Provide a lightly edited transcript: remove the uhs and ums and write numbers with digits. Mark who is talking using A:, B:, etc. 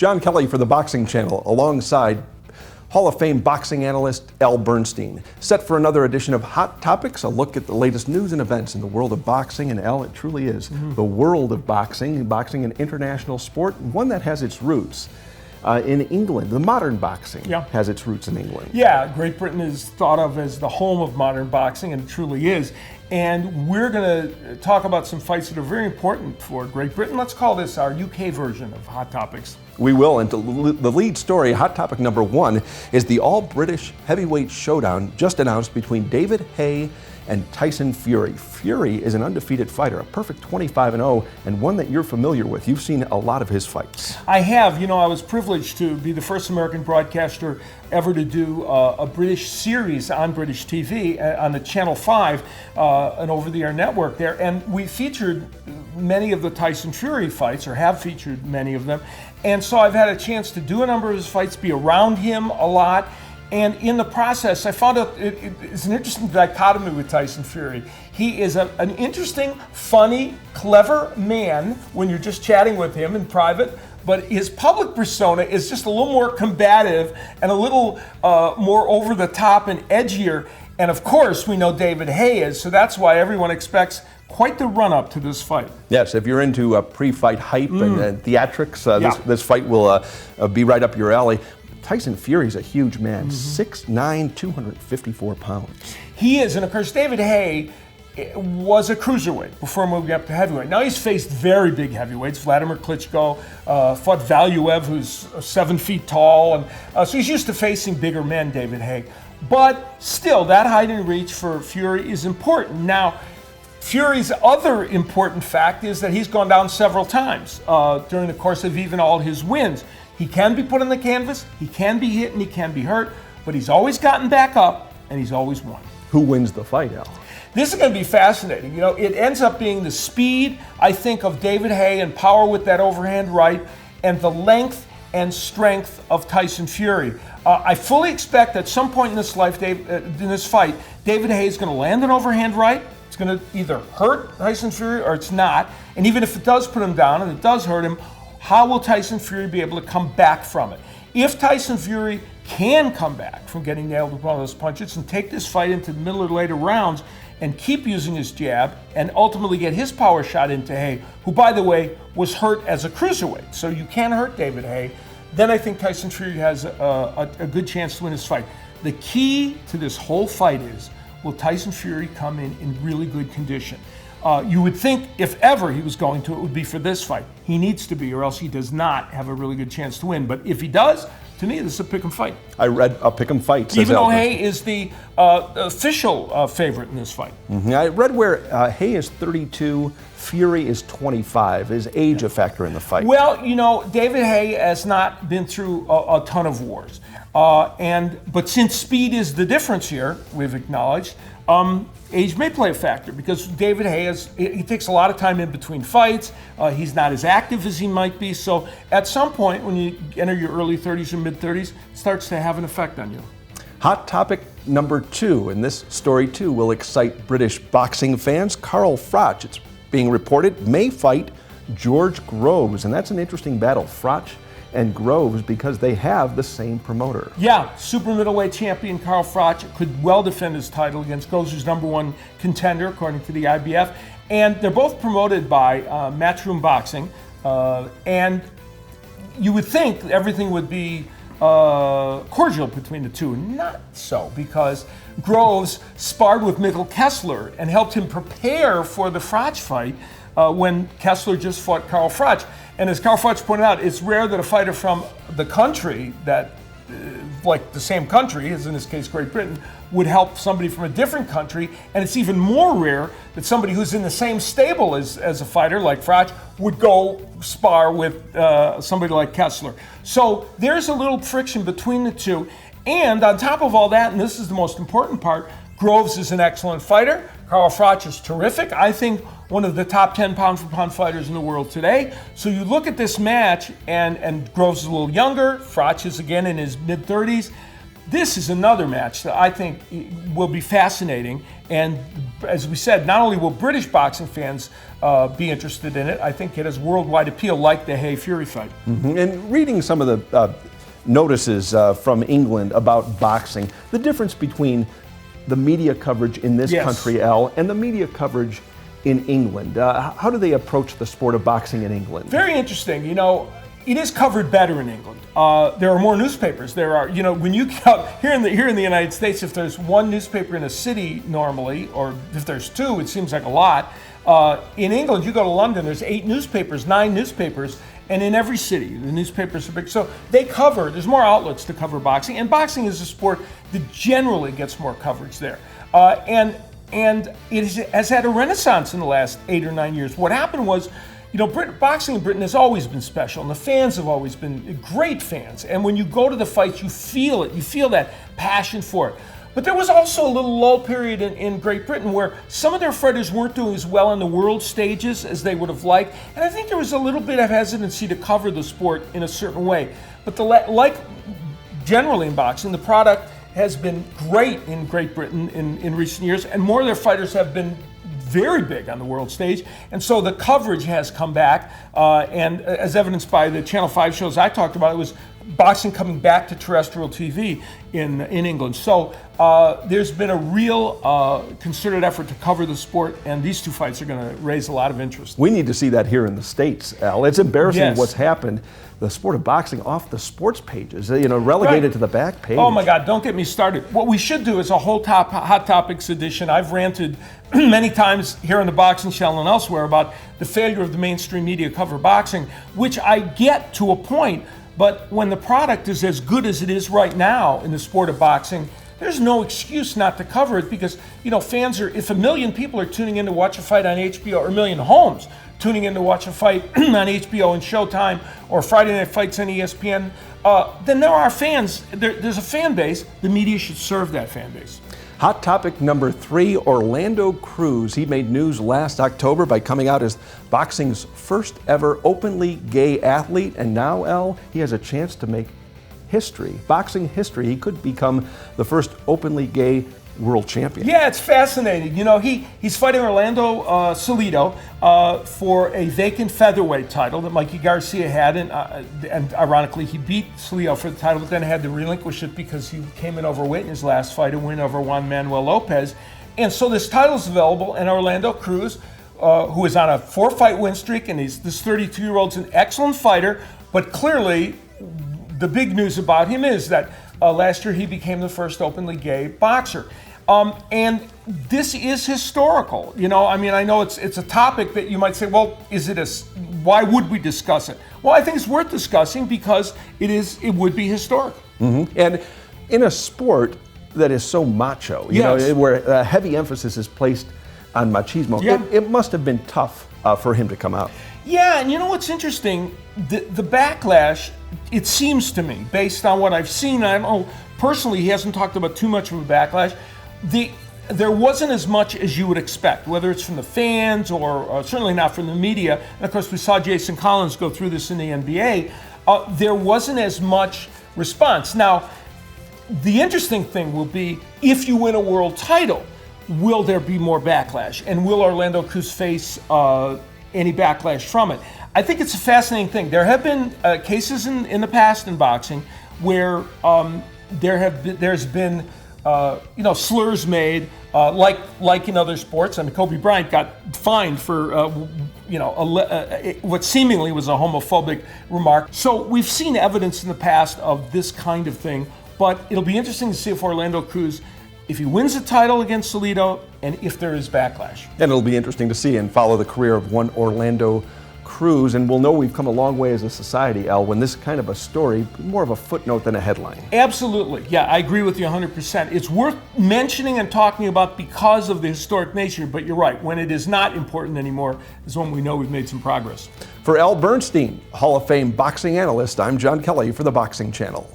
A: John Kelly for the Boxing Channel, alongside Hall of Fame boxing analyst Bernstein. Set for another edition of Hot Topics, a look at the latest news and events in the world of boxing. And it truly is the world of boxing, boxing an international sport, one that has its roots in England. The modern boxing has its roots in England.
B: Yeah, Great Britain is thought of as the home of modern boxing, and it truly is. And we're going to talk about some fights that are very important for Great Britain. Let's call this our UK version of Hot Topics.
A: We will, and the lead story, hot topic number one, is the all-British heavyweight showdown just announced between David Haye and Tyson Fury. Fury is an undefeated fighter, a perfect 25-0, and one that you're familiar with. You've seen a lot of his fights.
B: I have. You know, I was privileged to be the first American broadcaster ever to do a British series on British TV on the Channel 5, an over-the-air network there, and we featured many of the Tyson Fury fights, or have featured many of them, and so I've had a chance to do a number of his fights, be around him a lot, and in the process, I found out it's an interesting dichotomy with Tyson Fury. He is an interesting, funny, clever man when you're just chatting with him in private, but his public persona is just a little more combative and a little more over the top and edgier. And of course, we know David Haye is, so that's why everyone expects quite the run-up to this fight.
A: Yes, if you're into pre-fight hype and theatrics, this fight will be right up your alley. Tyson Fury's a huge man, 6'9", 254 pounds.
B: He is, and of course, David Haye was a cruiserweight before moving up to heavyweight. Now he's faced very big heavyweights. Vladimir Klitschko fought Valuev, who's 7 feet tall, and so he's used to facing bigger men, David Haye. But still, that height and reach for Fury is important. Now, Fury's other important fact is that he's gone down several times during the course of even all his wins. He can be put on the canvas, he can be hit, and he can be hurt, but he's always gotten back up, and he's always won.
A: Who wins the fight, Al?
B: This is going to be fascinating. You know, it ends up being the speed, I think, of David Haye and power with that overhand right, and the length and strength of Tyson Fury. I fully expect at some point in this fight, David Haye is going to land an overhand right. It's going to either hurt Tyson Fury or it's not. And even if it does put him down and it does hurt him, how will Tyson Fury be able to come back from it? If Tyson Fury can come back from getting nailed with one of those punches and take this fight into the middle or later rounds and keep using his jab and ultimately get his power shot into Haye, who, by the way, was hurt as a cruiserweight, so you can hurt David Haye, then I think Tyson Fury has a good chance to win this fight. The key to this whole fight is, will Tyson Fury come in really good condition? You would think if ever he was going to, it would be for this fight. He needs to be, or else he does not have a really good chance to win. But if he does, to me, this is a pick'em fight.
A: I read a pick'em fight.
B: Even though Haye is the official favorite in this fight.
A: I read where Haye is 32, Fury is 25. Is age a factor in the fight?
B: Well, you know, David Haye has not been through a ton of wars. But since speed is the difference here, we've acknowledged, age may play a factor because David Haye he takes a lot of time in between fights. He's not as active as he might be. So at some point when you enter your early 30s or mid 30s, it starts to have an effect on you.
A: Hot topic number two, and this story too will excite British boxing fans. Carl Froch, it's being reported, may fight George Groves, and that's an interesting battle. Froch and Groves, because they have the same promoter.
B: Yeah, super middleweight champion Carl Froch could well defend his title against Groves, who's #1 contender according to the IBF. And they're both promoted by Matchroom Boxing. And you would think everything would be cordial between the two. Not so, because Groves sparred with Mikkel Kessler and helped him prepare for the Froch fight when Kessler just fought Carl Froch. And as Carl Froch pointed out, it's rare that a fighter from the country that, like the same country, as in this case Great Britain, would help somebody from a different country. And it's even more rare that somebody who's in the same stable as a fighter like Froch would go spar with somebody like Kessler. So there's a little friction between the two. And on top of all that, and this is the most important part, Groves is an excellent fighter. Carl Froch is terrific. I think one of the top 10 pound-for-pound fighters in the world today. So you look at this match, and Groves is a little younger. Froch is again in his mid-30s. This is another match that I think will be fascinating. And as we said, not only will British boxing fans be interested in it, I think it has worldwide appeal, like the Haye Fury fight.
A: Mm-hmm. And reading some of the notices from England about boxing, the difference between the media coverage in this country, Al, and the media coverage in England. How do they approach the sport of boxing in England?
B: Very interesting. You know, it is covered better in England. There are more newspapers. There are, you know, when you go here in the United States, if there's one newspaper in a city normally, or if there's two, it seems like a lot. In England, you go to London, there's 8 newspapers, 9 newspapers, and in every city, the newspapers are big. So they cover, there's more outlets to cover boxing, and boxing is a sport that generally gets more coverage there. And it has had a renaissance in the last 8 or 9 years. What happened was, you know, boxing in Britain has always been special, and the fans have always been great fans. And when you go to the fights, you feel it. You feel that passion for it. But there was also a little lull period in Great Britain where some of their fighters weren't doing as well on the world stages as they would have liked. And I think there was a little bit of hesitancy to cover the sport in a certain way. But like generally in boxing, the product has been great in Great Britain in recent years, and more of their fighters have been very big on the world stage, and so the coverage has come back, and as evidenced by the Channel 5 shows I talked about, it was boxing coming back to terrestrial TV in England. So there's been a real concerted effort to cover the sport, and these two fights are going to raise a lot of interest.
A: We need to see that here in the States, Al. It's embarrassing what's happened. The sport of boxing off the sports pages, you know, relegated to the back page.
B: Oh my God, don't get me started. What we should do is a whole Hot Topics edition. I've ranted many times here on the Boxing Channel and elsewhere about the failure of the mainstream media to cover boxing, which I get to a point, but when the product is as good as it is right now in the sport of boxing, there's no excuse not to cover it because, you know, fans are, if 1 million people are tuning in to watch a fight on HBO, or 1 million homes tuning in to watch a fight on HBO and Showtime or Friday Night Fights on ESPN, then there are fans, there's a fan base. The media should serve that fan base.
A: Hot topic number 3, Orlando Cruz. He made news last October by coming out as boxing's first ever openly gay athlete, and now, Al, he has a chance to make history, boxing history. He could become the first openly gay world champion.
B: Yeah, it's fascinating. You know, he's fighting Orlando Salido for a vacant featherweight title that Mikey Garcia had, and ironically, he beat Salido for the title, but then had to relinquish it because he came in overweight in his last fight, a win over Juan Manuel Lopez. And so this title's available, and Orlando Cruz, who is on a 4-fight win streak, and this 32-year-old's an excellent fighter, but clearly the big news about him is that last year he became the first openly gay boxer. And this is historical. You know, I mean, I know it's a topic that you might say, well, why would we discuss it? Well, I think it's worth discussing because it would be historic.
A: Mm-hmm. And in a sport that is so macho, you know, where a heavy emphasis is placed on machismo, it must have been tough for him to come out.
B: Yeah, and you know what's interesting? The backlash, it seems to me, based on what I've seen, I don't know, personally, he hasn't talked about too much of a backlash. There wasn't as much as you would expect, whether it's from the fans or certainly not from the media. And of course, we saw Jason Collins go through this in the NBA. There wasn't as much response. Now, the interesting thing will be if you win a world title, will there be more backlash? And will Orlando Cruz face any backlash from it? I think it's a fascinating thing. There have been cases in the past in boxing where there's been slurs made, like in other sports. I mean, Kobe Bryant got fined for what seemingly was a homophobic remark. So we've seen evidence in the past of this kind of thing, but it'll be interesting to see if Orlando Cruz, if he wins the title against Salido, and if there is backlash.
A: And it'll be interesting to see and follow the career of one Orlando Cruz, and we'll know we've come a long way as a society, Al, when this kind of a story, more of a footnote than a headline.
B: Absolutely. Yeah, I agree with you 100%. It's worth mentioning and talking about because of the historic nature, but you're right. When it is not important anymore is when we know we've made some progress.
A: For Al Bernstein, Hall of Fame boxing analyst, I'm John Kelly for the Boxing Channel.